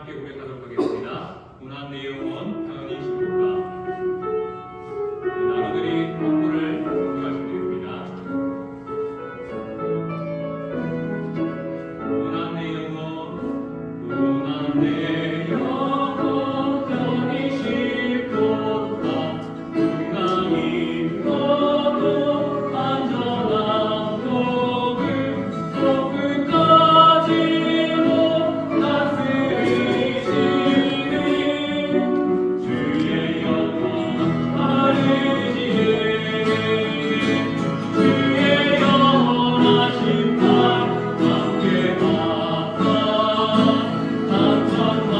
함께 고백하도록 하겠습니다. 고난 내 영혼 평안히 시킬까. 나누들이 함부를 고백하시면 되겠습니다. 고난 내 영혼, 고난 내 영혼 평안히 시킬까. 풍랑이 너도 안전한 또 끝까지도 다스리시는 주의 영원 아르지에 주의 영원하신 날 함께 하사 한천만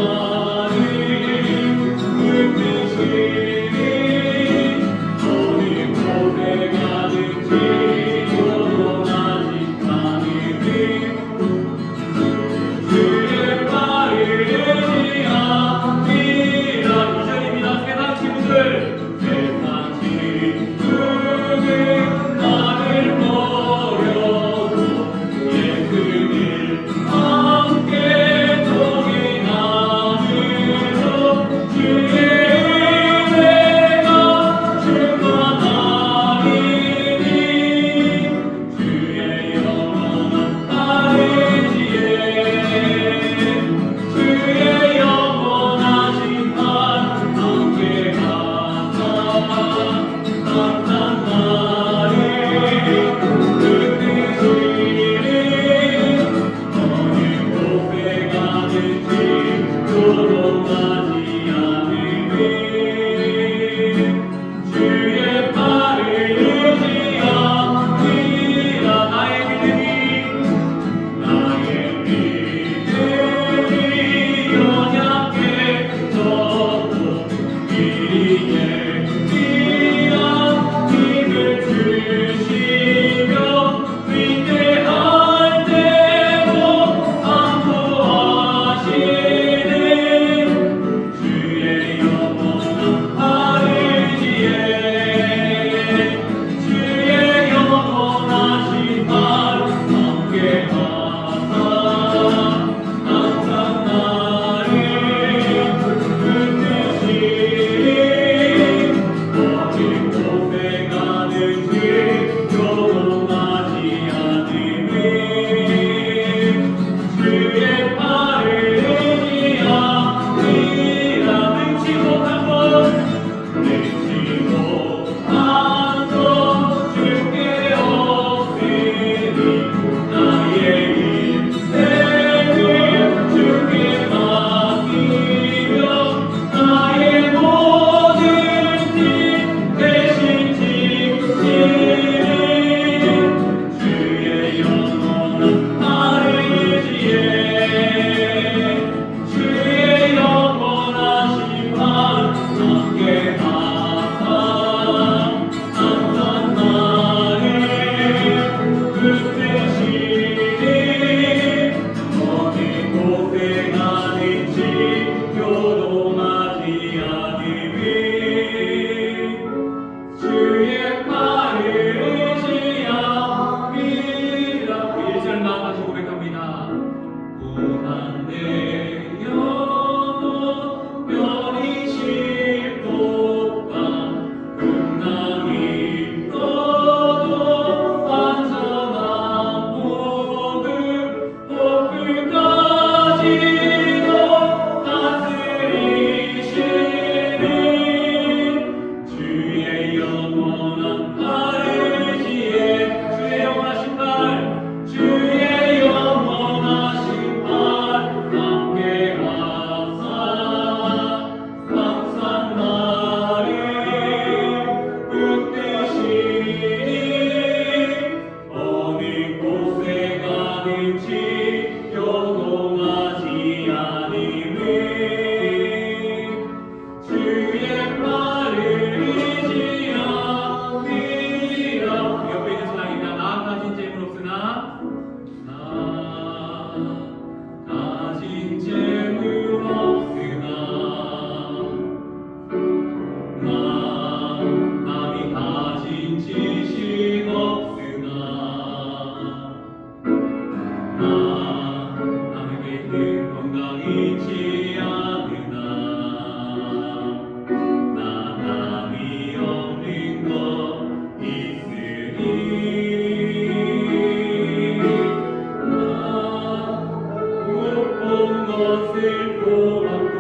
것을 보았고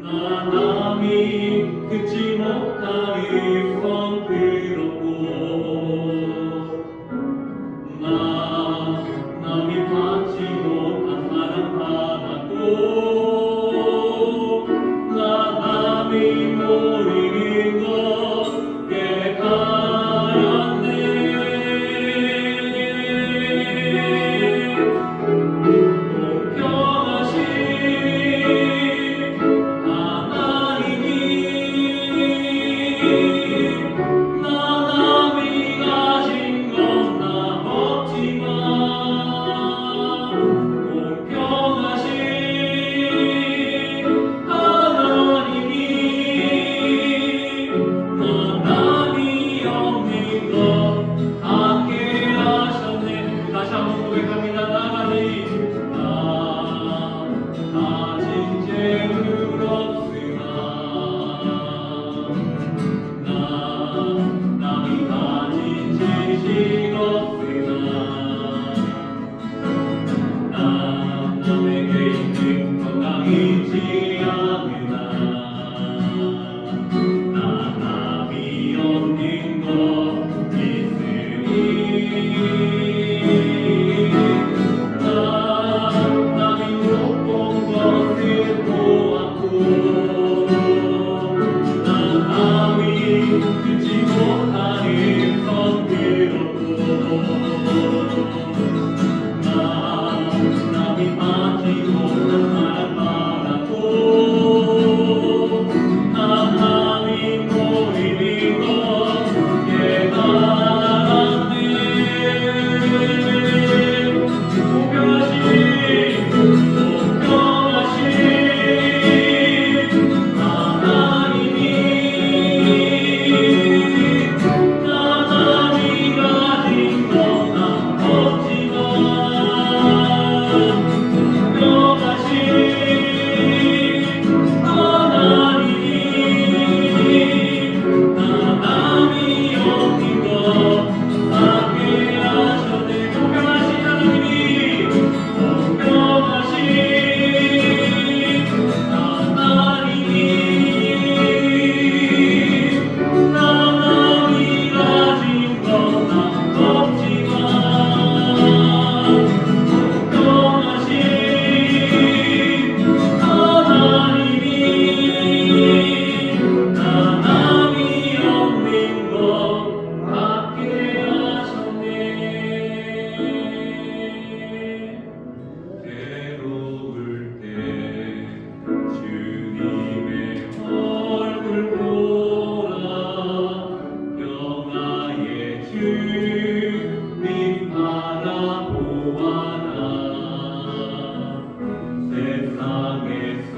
나 남이 듣지 못하니 성 들었고 나 남이 받지 못한 사랑 받았고 나 남이 모르는 것 깨달았네 공평하신 하나님이 나 남이 가진 건 나 없지만 공평하신 하나님이 나 남이 없는 것 함께 하셨네. 다시 한번 고백합니다. 나가니 나 가진 재물 없으나 나 남이 가진 지식 없으나 나 남에게 있는 건강이 있지 않으나 나 남이 없는 것 있으니 나 남이 못 본 것을 보았고 나 남이 듣지 못하는 성 들었고 나 남이 받지 못한 사랑 받았고 나 남이 모르는 것 깨달았네 공평하신 하나님이 나 남이 가진 건 나 없지만 공평하신 하나님이 나 남이 없는 것 함께 하셨네 공평하신 하나님이 공평하신 하나님이 나 남이 가진 건 나 없지만 공평하신 하나님이 나 남이 없는 것 함께 하셨네 괴로울 때 주님의 얼굴 보라 평화의 주님 바라보아라 세상에서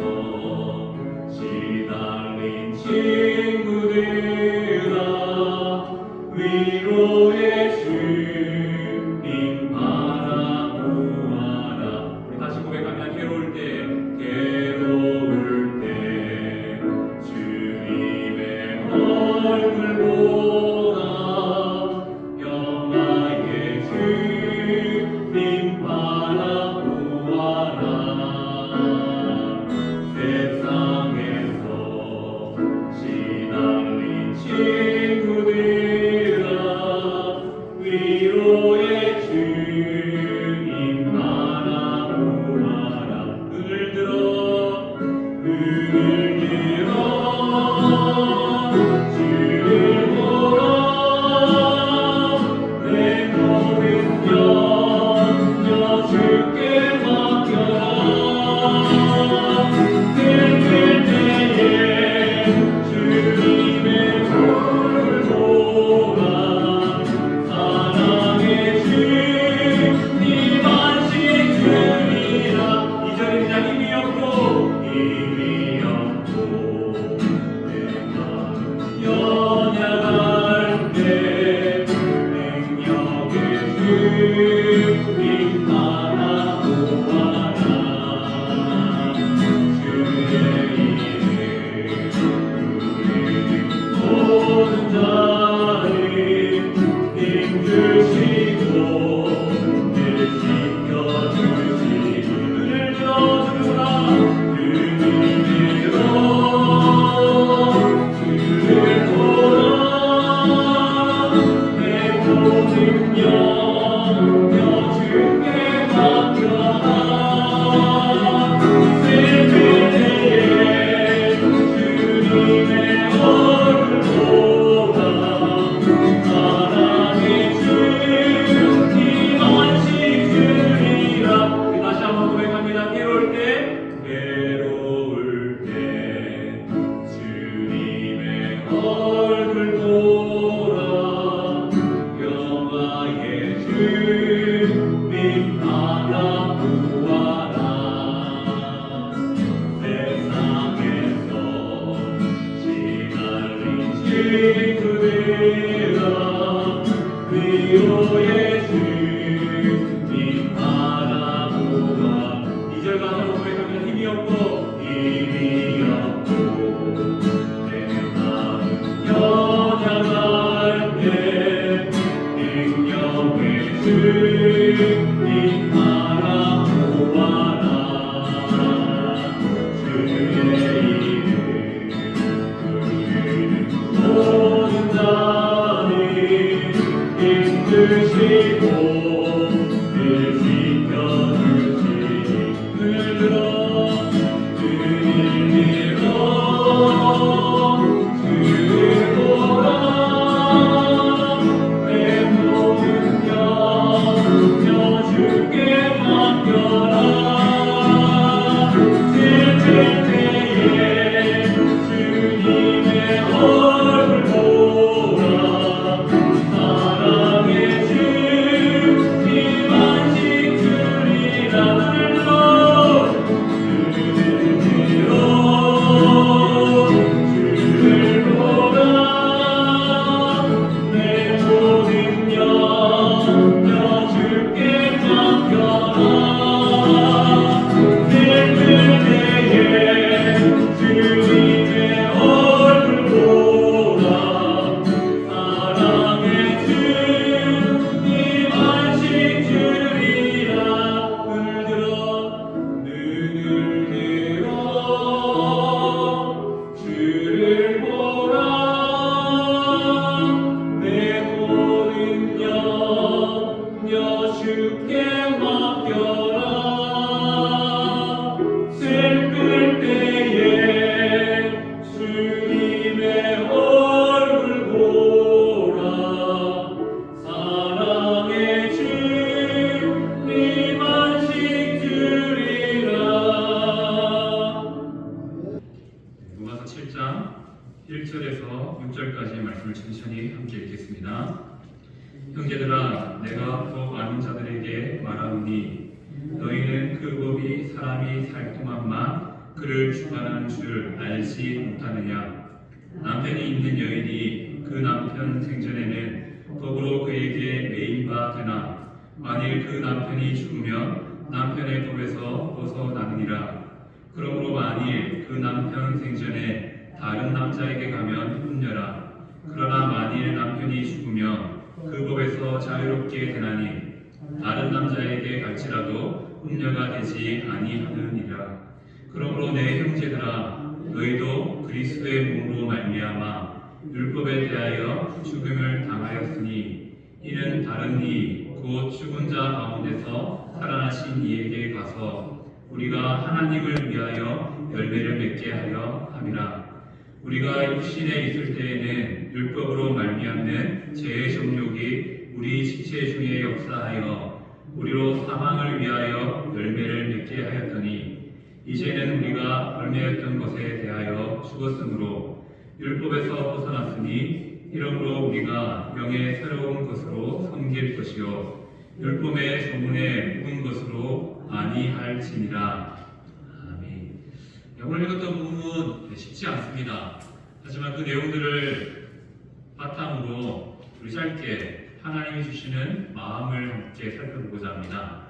시달린 친구들아 위로의 주님 바라보아라 우리 다시 고백합니다. 괴로울 때 주님의 얼굴 보라 영화의 주님 바라보아라 세상에서 시달린 친구들아 위로의 주님 바라보아라 눈을 들어 2절 가사로 고백하면 힘이 없고 내 마음 연약할 때 능력의 주님 바라보아라. 주의 이름 모든 자는 힘드시고 늘 지켜주시니 눈을 들어 주를 보라. 내 모든 염려 주께 맡겨라. 슬플 때에 주님의 얼굴 보라. 사랑의 주님 안식 주리라. 불러 주를 보라. 내 모든 염려 주께 맡겨라. 슬플 때에 주님의 얼굴 보라. 사랑의 주님 안식 주리라. 눈을 들어 주를 보라. 내 모든 염려 주께 맡겨라. 슬플 때에 주님의 얼굴 보라. 사랑의 주님 안식 주리라. 로마서 7장 1절에서 6절까지의 말씀을 천천히 함께 읽겠습니다. 형제들아, 내가 더 많은 자들에게 말하노니 너희는 그 법이 사람이 살 동안만 그를 주관하는 줄 알지 못하느냐. 남편이 있는 여인이 그 남편 생전에는 법으로 그에게 매인 바 되나 만일 그 남편이 죽으면 남편의 법에서 벗어나느니라. 그러므로 만일 그 남편 생전에 다른 남자에게 가면 혼녀라. 그러나 만일 남편이 죽으면 그 법에서 자유롭게 되나니 다른 남자에게 갈지라도 혼녀가 되지 아니하느니라. 그러므로 내 형제들아, 너희도 그리스도의 몸으로 말미암아 율법에 대하여 죽음을 당하였으니 이는 다른 이 곧 죽은 자 가운데서 살아나신 이에게 가서 우리가 하나님을 위하여 열매를 맺게 하려 함이라. 우리가 육신에 있을 때에는 율법으로 말미암는 죄의 정욕이 우리 지체 중에 역사하여 우리로 사망을 위하여 열매를 맺게 하였더니 이제는 우리가 얽매였던 것에 대하여 죽었으므로 율법에서 벗어났으니 이러므로 우리가 영의 새로운 것으로 섬길 것이요 율법의 조문에 묵은 것으로 아니할지니라. 아멘. 오늘 읽었던 부분은 쉽지 않습니다. 하지만 그 내용들을 바탕으로 우리 짧게 하나님이 주시는 마음을 함께 살펴보고자 합니다.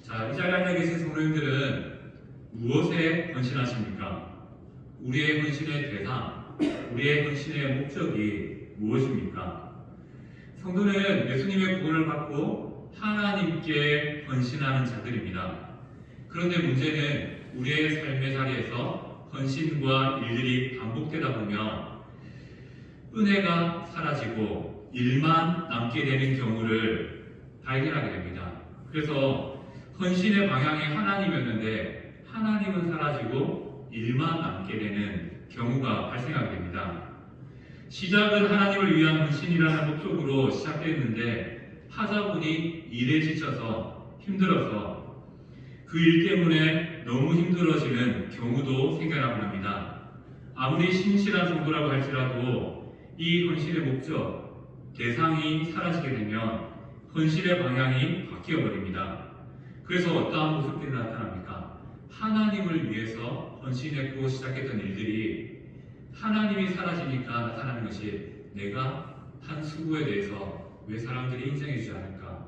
자, 이 자리에 앉아 계신 성도님들은 무엇에 헌신하십니까? 우리의 헌신의 대상, 우리의 헌신의 목적이 무엇입니까? 성도는 예수님의 구원을 받고 하나님께 헌신하는 자들입니다. 그런데 문제는 우리의 삶의 자리에서 헌신과 일들이 반복되다 보면 은혜가 사라지고 일만 남게 되는 경우를 발견하게 됩니다. 그래서 헌신의 방향이 하나님이었는데 하나님은 사라지고 일만 남게 되는 경우가 발생하게 됩니다. 시작은 하나님을 위한 헌신이라는 목적으로 시작됐는데 하다 보니 일에 지쳐서 힘들어서 그 일 때문에 너무 힘들어지는 경우도 생겨나곤 합니다. 아무리 신실한 성도라고 할지라도 이 헌신의 목적, 대상이 사라지게 되면 헌신의 방향이 바뀌어버립니다. 그래서 어떠한 모습들이 나타납니까? 하나님을 위해서 헌신했고 시작했던 일들이 하나님이 사라지니까 나타나는 것이 내가 한 수고에 대해서 왜 사람들이 인정해주지 않을까?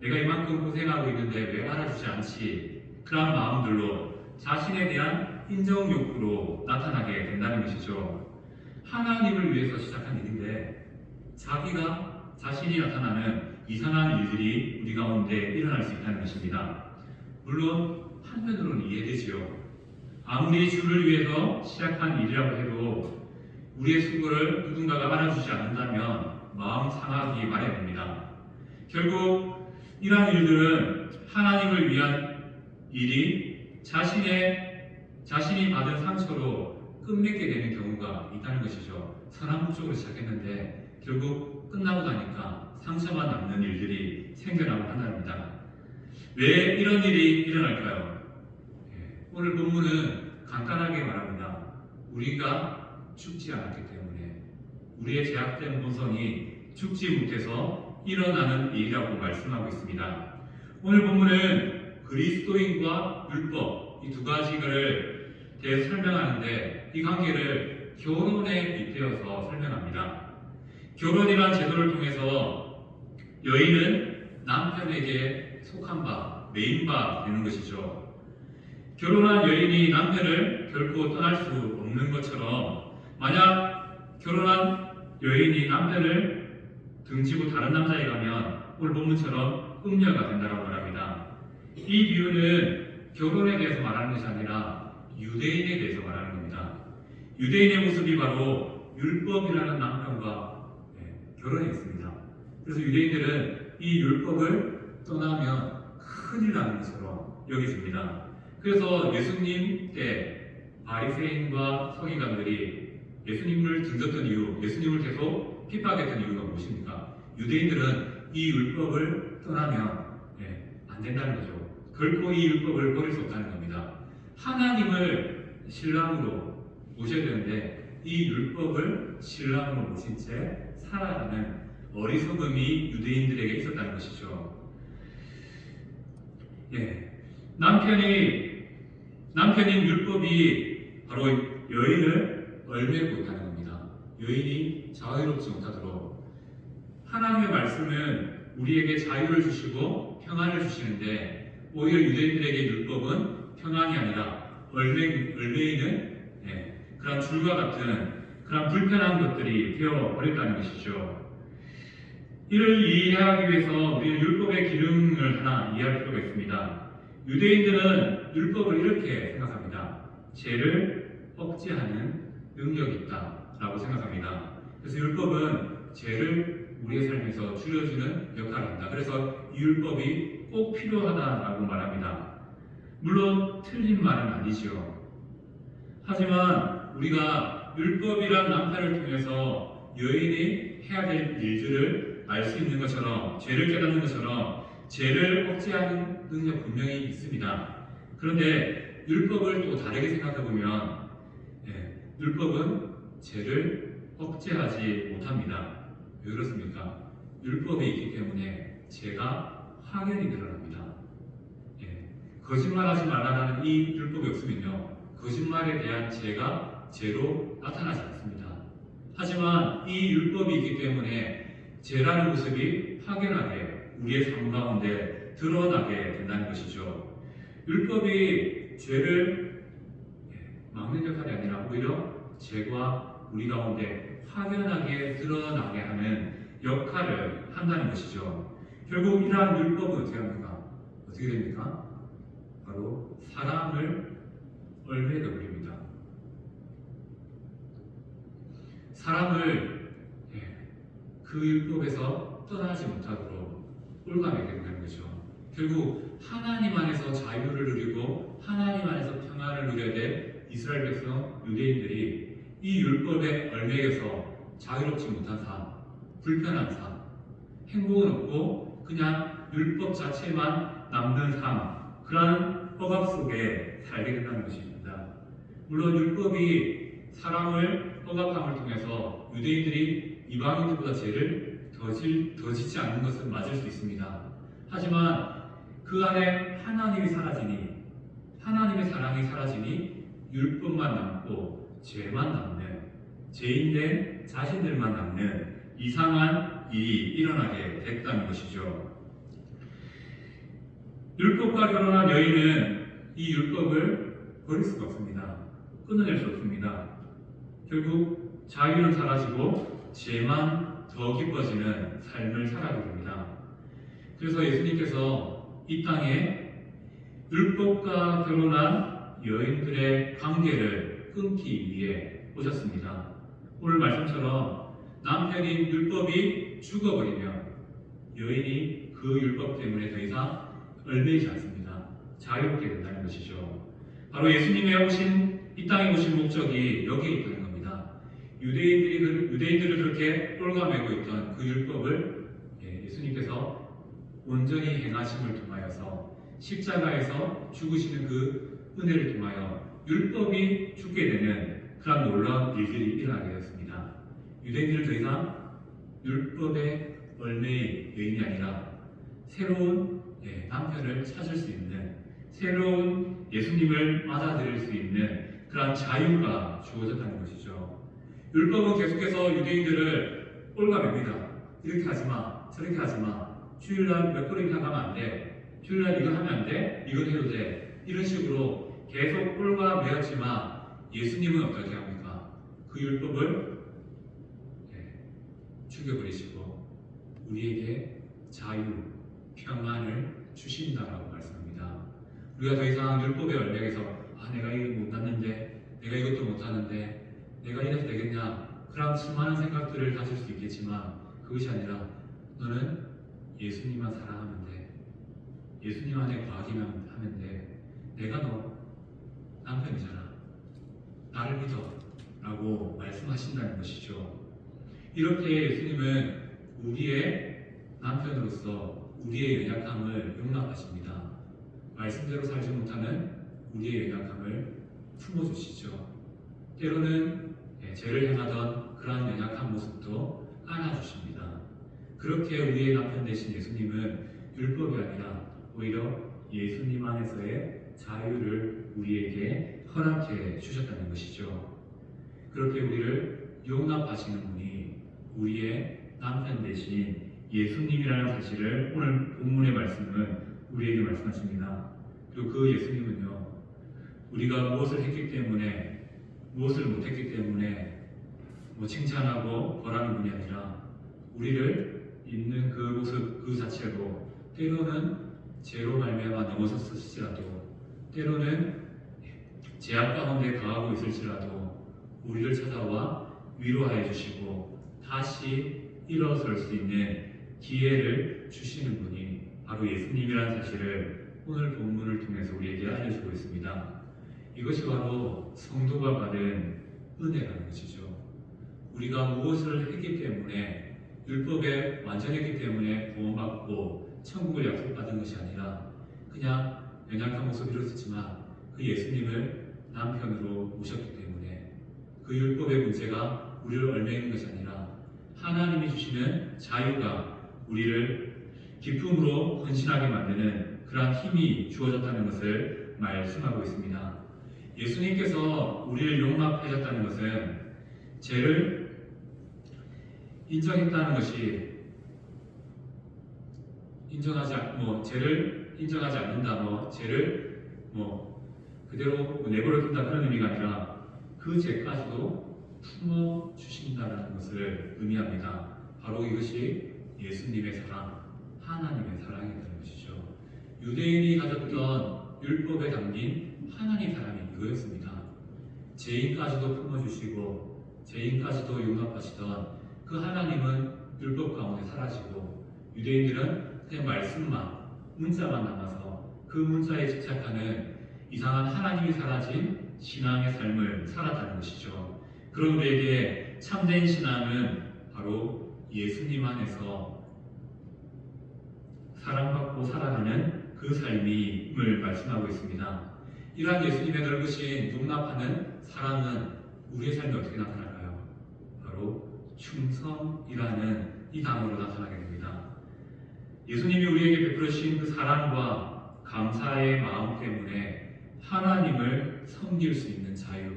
내가 이만큼 고생하고 있는데 왜 알아주지 않지? 그러한 마음들로 자신에 대한 인정 욕구로 나타나게 된다는 것이죠. 하나님을 위해서 시작한 일인데 자기가 자신이 나타나는 이상한 일들이 우리 가운데 일어날 수 있다는 것입니다. 물론 한편으로는 이해되지요. 아무리 주를 위해서 시작한 일이라고 해도 우리의 수고를 누군가가 알아주지 않는다면 마음 상하기 마련입니다. 결국 이러한 일들은 하나님을 위한 일이 자신이 받은 상처로 끝맺게 되는 경우가 있다는 것이죠. 선한 목적으로 시작했는데 결국 끝나고 나니까 상처만 남는 일들이 생겨나고 한답니다. 왜 이런 일이 일어날까요? 오늘 본문은 간단하게 말합니다. 우리가 죽지 않았기 때문에 우리의 제약된 본성이 죽지 못해서 일어나는 일이라고 말씀하고 있습니다. 오늘 본문은 그리스도인과 율법 이 두 가지를 대해서 설명하는데 이 관계를 결혼에 빗대어서 설명합니다. 결혼이란 제도를 통해서 여인은 남편에게 속한 바, 매인 바 되는 것이죠. 결혼한 여인이 남편을 결코 떠날 수 없는 것처럼 만약 결혼한 여인이 남편을 등지고 다른 남자에 가면 오늘 본문처럼 음녀가 된다고 말합니다. 이 비유는 결혼에 대해서 말하는 것이 아니라 유대인에 대해서 말하는 겁니다. 유대인의 모습이 바로 율법이라는 남편과 결혼해 있습니다. 그래서 유대인들은 이 율법을 떠나면 큰일 나는 것처럼 여기집니다. 그래서 예수님 때 바리새인과 서기관들이 예수님을 등졌던 이유, 예수님을 계속 핍박했던 이유가 무엇입니까? 유대인들은 이 율법을 떠나면 안 된다는 거죠. 결코 이 율법을 버릴 수 없다는 겁니다. 하나님을 신랑으로 모셔야 되는데 이 율법을 신랑으로 모신 채 살아가는 어리석음이 유대인들에게 있었다는 것이죠. 남편인 율법이 바로 여인을 얽매고 있다는 겁니다. 여인이 자유롭지 못하도록 하나님의 말씀은 우리에게 자유를 주시고 평안을 주시는데 오히려 유대인들에게 율법은 평안이 아니라 얽매이는 그런 줄과 같은 그런 불편한 것들이 되어버렸다는 것이죠. 이를 이해하기 위해서 우리는 율법의 기능을 하나 이해할 필요가 있습니다. 유대인들은 율법을 이렇게 생각합니다. 죄를 억제하는 능력이 있다라고 생각합니다. 그래서 율법은 죄를 우리의 삶에서 줄여주는 역할을 합니다. 그래서 이 율법이 꼭 필요하다라고 말합니다. 물론 틀린 말은 아니지요. 하지만 우리가 율법이란 남편을 통해서 여인이 해야 될 일들을 알 수 있는 것처럼 죄를 깨닫는 것처럼 죄를 억제하는 능력 분명히 있습니다. 그런데 율법을 또 다르게 생각해 보면 율법은 죄를 억제하지 못합니다. 왜 그렇습니까? 율법이 있기 때문에 죄가 확연히 드러납니다. 거짓말하지 말라는 이 율법이 없으면요 거짓말에 대한 죄가 죄로 나타나지 않습니다. 하지만 이 율법이 있기 때문에 죄라는 모습이 확연하게 우리의 삶 가운데 드러나게 된다는 것이죠. 율법이 죄를 막는 역할이 아니라 오히려 죄가 우리 가운데 확연하게 드러나게 하는 역할을 한다는 것이죠. 결국 이러한 율법은 어떻게 합니까? 어떻게 됩니까? 바로 사람을 얽매여 버립니다. 사람을 그 율법에서 떠나지 못하도록 홀가매게 된다는 거죠. 결국 하나님 안에서 자유를 누리고 하나님 안에서 평안을 누려야 될 이스라엘 백성 유대인들이 이 율법에 얽매여서 자유롭지 못한 삶, 불편한 삶, 행복은 없고 그냥 율법 자체만 남는 삶, 그러한 억압 속에 살게 된다는 것입니다. 물론 율법이 사람을 억압함을 통해서 유대인들이 이방인들보다 죄를 더 짓지 않는 것은 맞을 수 있습니다. 하지만 그 안에 하나님이 사라지니 하나님의 사랑이 사라지니 율법만 남고 죄만 남는 죄인된 자신들만 남는 이상한 일이 일어나게 됐다는 것이죠. 율법과 결혼한 여인은 이 율법을 버릴 수가 없습니다. 끊어낼 수 없습니다. 결국 자유는 사라지고 죄만 더 깊어지는 삶을 살아가게 됩니다. 그래서 예수님께서 이 땅에 율법과 결혼한 여인들의 관계를 끊기 위해 오셨습니다. 오늘 말씀처럼 남편인 율법이 죽어버리면 여인이 그 율법 때문에 더 이상 얽매이지 않습니다. 자유롭게 된다는 것이죠. 바로 예수님의 이 땅에 오신 목적이 여기에 있다는 겁니다. 유대인들을 그렇게 꼴가매고 있던 그 율법을 예수님께서 온전히 행하심을 통하여서 십자가에서 죽으시는 그 은혜를 통하여 율법이 죽게 되는 그런 놀라운 일들이 일어나게 되었습니다. 유대인들은 더 이상 율법의 얽매인 여인이 아니라 새로운 남편을 찾을 수 있는, 새로운 예수님을 받아들일 수 있는 그런 자유가 주어졌다는 것이죠. 율법은 계속해서 유대인들을 꼴가맵니다. 이렇게 하지 마, 저렇게 하지 마, 주일날 몇 번을 이렇게 하면 안 돼, 주일날 이거 하면 안 돼, 이거 해도 돼, 이런 식으로 계속 꼴가매었지만 예수님은 어떻게 합니까? 그 율법을 죽여버리시고 우리에게 자유, 평안을 주신다라고 말씀합니다. 우리가 더 이상 율법의 얼맥에서 내가 이거 못났는데, 내가 이것도 못하는데, 내가 이래서 되겠냐, 그런 수많은 생각들을 가질 수 있겠지만 그것이 아니라 너는 예수님만 사랑하면 돼, 예수님 안에 거하기만 하면 돼, 내가 너 남편이잖아, 나를 믿어 라고 말씀하신다는 것이죠. 이렇게 예수님은 우리의 남편으로서 우리의 연약함을 용납하십니다. 말씀대로 살지 못하는 우리의 연약함을 품어주시죠. 때로는 죄를 행하던 그러한 연약한 모습도 안아주십니다. 그렇게 우리의 남편 되신 예수님은 율법이 아니라 오히려 예수님 안에서의 자유를 우리에게 허락해 주셨다는 것이죠. 그렇게 우리를 용납하시는 분이 우리의 남편 되신 예수님이라는 사실을 오늘 본문의 말씀은 우리에게 말씀하십니다. 그리고 그 예수님은요, 우리가 무엇을 했기 때문에, 무엇을 못했기 때문에 칭찬하고 벌하는 분이 아니라 우리를 있는 그 모습 그 자체로 때로는 죄로 말미암아 넘어섰을지라도, 때로는 죄악 가운데 거하고 있을지라도 우리를 찾아와 위로하여 주시고 다시 일어설 수 있는 기회를 주시는 분이 바로 예수님이라는 사실을 오늘 본문을 통해서 우리에게 알려주고 있습니다. 이것이 바로 성도가 받은 은혜라는 것이죠. 우리가 무엇을 했기 때문에, 율법에 완전했기 때문에 구원받고 천국을 약속받은 것이 아니라 그냥 연약한 모습으로 있었지만 그 예수님을 남편으로 모셨기 때문에 그 율법의 문제가 우리를 얽매이는 것이 아니라 하나님이 주시는 자유가 우리를 기쁨으로 헌신하게 만드는 그러한 힘이 주어졌다는 것을 말씀하고 있습니다. 예수님께서 우리를 용납하셨다는 것은 죄를 인정했다는 것이 죄를 인정하지 않는다, 죄를 그대로 내버려 둔다 그런 의미가 아니라 그 죄까지도 품어 주신다는 것을 의미합니다. 바로 이것이 예수님의 사랑, 하나님의 사랑이라는 것이죠. 유대인이 가졌던 율법에 담긴 하나님의 사랑이 이거였습니다. 죄인까지도 품어주시고 죄인까지도 용납하시던 그 하나님은 율법 가운데 사라지고 유대인들은 그냥 말씀만, 문자만 남아서 그 문자에 집착하는 이상한 하나님이 사라진 신앙의 삶을 살았다는 것이죠. 그런 우리에게 참된 신앙은 바로 예수님 안에서 사랑받고 살아가는 그 삶임을 말씀하고 있습니다. 이러한 예수님의 넓으신 용납하는 사랑은 우리의 삶에 어떻게 나타날까요? 바로 충성이라는 이 단어로 나타나게 됩니다. 예수님이 우리에게 베풀으신 그 사랑과 감사의 마음 때문에 하나님을 섬길 수 있는 자유,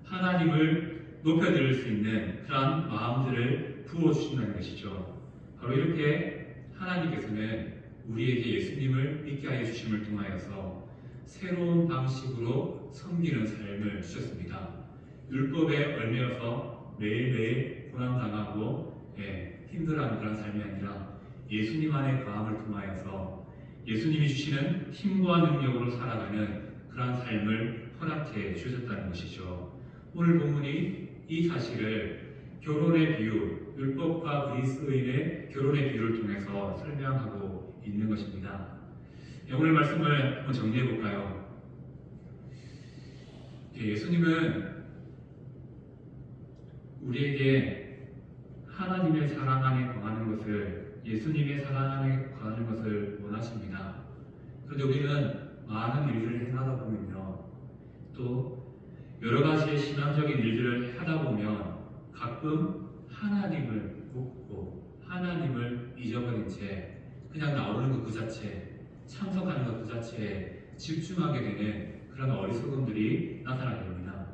하나님을 높여드릴 수 있는 그런 마음들을 부어주신다는 것이죠. 바로 이렇게 하나님께서는 우리에게 예수님을 믿게 하여 주심을 통하여서 새로운 방식으로 섬기는 삶을 주셨습니다. 율법에 얽매여서 매일매일 고난당하고 힘들어하는 그런 삶이 아니라 예수님 안에 거함을 통하여서 예수님이 주시는 힘과 능력으로 살아가는 그런 삶을 허락해 주셨다는 것이죠. 오늘 본문이 이 사실을 결혼의 비유, 율법과 그리스도인의 결혼의 비유를 통해서 설명하고 있는 것입니다. 오늘 말씀을 한번 정리해 볼까요? 예수님은 우리에게 하나님의 사랑 안에 거하는 것을, 예수님의 사랑 안에 거하는 것을 원하십니다. 그런데 우리는 많은 일들을 행하다 보면요, 또 여러 가지의 신앙적인 일들을 하다 보면 가끔 하나님을 묻고 하나님을 잊어버린 채 그냥 나오는 것 그 자체, 참석하는 것 그 자체에 집중하게 되는 그런 어리석음들이 나타나게 됩니다.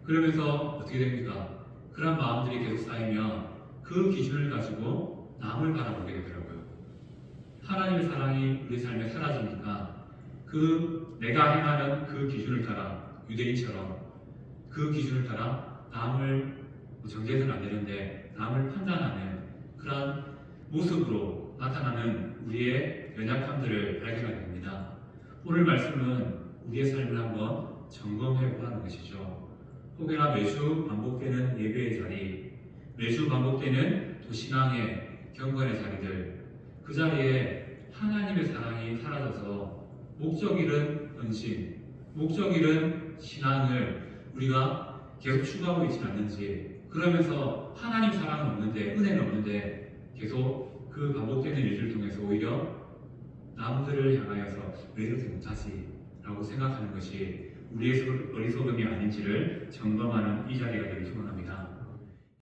그러면서 어떻게 됩니까? 그런 마음들이 계속 쌓이면 그 기준을 가지고 남을 바라보게 되더라고요. 하나님의 사랑이 우리 삶에 사라지니까 내가 행하는 그 기준을 따라, 유대인처럼 그 기준을 따라 남을 정죄해서는 안 되는데 남을 판단하는 그런 모습으로 나타나는 우리의 연약함들을 발견하게 됩니다. 오늘 말씀은 우리의 삶을 한번 점검해 보라는 것이죠. 혹여나 매주 반복되는 예배의 자리, 매주 반복되는 또 신앙의 경건의 자리들, 그 자리에 하나님의 사랑이 사라져서 목적 잃은 헌신, 목적 잃은 신앙을 우리가 계속 추구하고 있지는 않는지, 그러면서 하나님 사랑은 없는데, 은혜는 없는데 계속 그 반복되는 일들을 통해서 오히려 남들을 향하여서 왜 이렇게 못하지? 라고 생각하는 것이 우리의 어리석음이 아닌지를 점검하는 이 자리가 되길 소원합니다.